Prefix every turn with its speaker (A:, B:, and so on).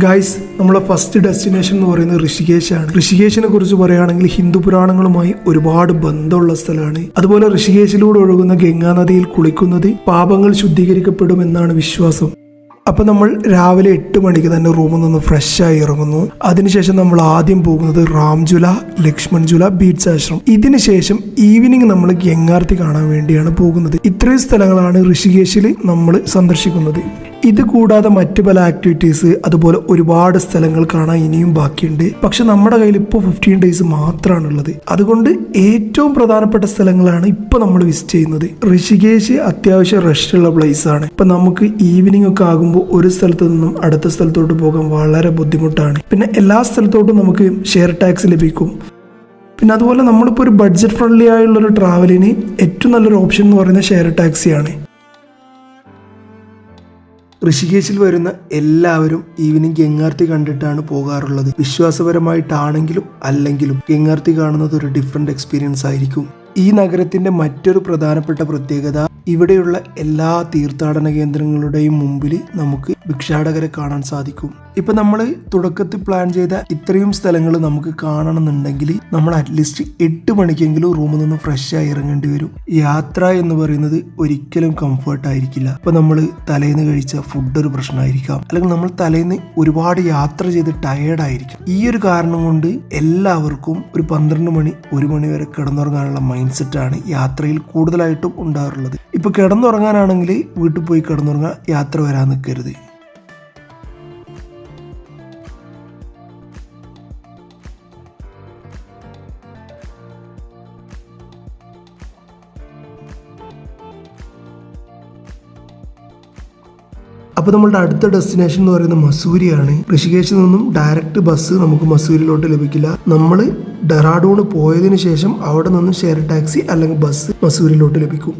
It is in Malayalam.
A: ഗൈസ്, നമ്മളെ ഫസ്റ്റ് ഡെസ്റ്റിനേഷൻ എന്ന് പറയുന്നത് ഋഷികേശാണ്. ഋഷികേശിനെ കുറിച്ച് പറയുകയാണെങ്കിൽ ഹിന്ദു പുരാണങ്ങളുമായി ഒരുപാട് ബന്ധമുള്ള സ്ഥലമാണ്. അതുപോലെ ഋഷികേശിലൂടെ ഒഴുകുന്ന ഗംഗാ നദിയിൽ കുളിക്കുന്നത് പാപങ്ങൾ ശുദ്ധീകരിക്കപ്പെടുമെന്നാണ് വിശ്വാസം. അപ്പൊ നമ്മൾ രാവിലെ 8 മണിക്ക് തന്നെ റൂമിൽ നിന്ന് ഫ്രഷ് ആയി ഇറങ്ങുന്നു. അതിനുശേഷം നമ്മൾ ആദ്യം പോകുന്നത് റാംജുല, ലക്ഷ്മൺജുല, ബീച്ച് ആശ്രമം. ഇതിനുശേഷം ഈവനിങ് നമ്മൾ ഗംഗാർത്തി കാണാൻ വേണ്ടിയാണ് പോകുന്നത്. ഇത്രയും സ്ഥലങ്ങളാണ് ഋഷികേശിൽ നമ്മൾ സന്ദർശിക്കുന്നത്. ഇത് കൂടാതെ മറ്റു പല ആക്ടിവിറ്റീസ്, അതുപോലെ ഒരുപാട് സ്ഥലങ്ങൾ കാണാൻ ഇനിയും ബാക്കിയുണ്ട്. പക്ഷെ നമ്മുടെ കയ്യിൽ ഇപ്പോൾ 15 ഡേയ്സ് മാത്രമാണുള്ളത്. അതുകൊണ്ട് ഏറ്റവും പ്രധാനപ്പെട്ട സ്ഥലങ്ങളാണ് ഇപ്പൊ നമ്മൾ വിസിറ്റ് ചെയ്യുന്നത്. ഋഷികേശ് അത്യാവശ്യം റഷുള്ള പ്ലേസ് ആണ്. ഇപ്പൊ നമുക്ക് ഈവനിങ് ഒക്കെ ആകുമ്പോൾ ഒരു സ്ഥലത്ത് നിന്നും അടുത്ത സ്ഥലത്തോട്ട് പോകാൻ വളരെ ബുദ്ധിമുട്ടാണ്. പിന്നെ എല്ലാ സ്ഥലത്തോട്ടും നമുക്ക് ഷെയർ ടാക്സി ലഭിക്കും. പിന്നെ അതുപോലെ നമ്മളിപ്പോൾ ഒരു ബഡ്ജറ്റ് ഫ്രണ്ട്ലി ആയുള്ളൊരു ട്രാവലിന് ഏറ്റവും നല്ലൊരു ഓപ്ഷൻ എന്ന് പറയുന്നത് ഷെയർ ടാക്സിയാണ്. ഋഷികേശിൽ വരുന്ന എല്ലാവരും ഈവനിങ് ഗംഗാർത്തി കണ്ടിട്ടാണ് പോകാറുള്ളത്. വിശ്വാസപരമായിട്ടാണെങ്കിലും അല്ലെങ്കിലും ഗംഗാർത്തി കാണുന്നത് ഒരു ഡിഫറെന്റ് എക്സ്പീരിയൻസ് ആയിരിക്കും. ഈ നഗരത്തിന്റെ മറ്റൊരു പ്രധാനപ്പെട്ട പ്രത്യേകത, ഇവിടെയുള്ള എല്ലാ തീർത്ഥാടന കേന്ദ്രങ്ങളുടെയും മുമ്പിൽ നമുക്ക് ഭിക്ഷാടകരെ കാണാൻ സാധിക്കും. ഇപ്പൊ നമ്മൾ തുടക്കത്തിൽ പ്ലാൻ ചെയ്ത ഇത്രയും സ്ഥലങ്ങൾ നമുക്ക് കാണണമെന്നുണ്ടെങ്കിൽ നമ്മൾ അറ്റ്ലീസ്റ്റ് 8 മണിക്കെങ്കിലും റൂമിൽ നിന്ന് ഫ്രഷ് ആയി ഇറങ്ങേണ്ടി വരും. യാത്ര എന്ന് പറയുന്നത് ഒരിക്കലും കംഫർട്ട് ആയിരിക്കില്ല. ഇപ്പൊ നമ്മൾ തലേന്ന് കഴിച്ച ഫുഡ് ഒരു പ്രശ്നമായിരിക്കാം, അല്ലെങ്കിൽ നമ്മൾ തലേന്ന് ഒരുപാട് യാത്ര ചെയ്ത് ടയേർഡ് ആയിരിക്കും. ഈ ഒരു കാരണം കൊണ്ട് എല്ലാവർക്കും ഒരു 12 മണി 1 മണി വരെ കിടന്നുറങ്ങാനുള്ള മൈൻഡ് സെറ്റാണ് യാത്രയിൽ കൂടുതലായിട്ടും ഉണ്ടാകാറുള്ളത്. ഇപ്പൊ കിടന്നുറങ്ങാനാണെങ്കിൽ വീട്ടിൽ പോയി കിടന്നുറങ്ങാൻ യാത്ര വരാൻ നിൽക്കരുത്. അപ്പോൾ നമ്മളുടെ അടുത്ത ഡെസ്റ്റിനേഷൻ എന്ന് പറയുന്നത് മസൂരിയാണ്. ഋഷികേശിൽ നിന്നും ഡയറക്റ്റ് ബസ് നമുക്ക് മസൂരിലോട്ട് ലഭിക്കില്ല. നമ്മൾ ഡെറാഡൂണ് പോയതിനു ശേഷം അവിടെ നിന്ന് ഷെയർ ടാക്സി അല്ലെങ്കിൽ ബസ് മസൂരിലോട്ട് ലഭിക്കും.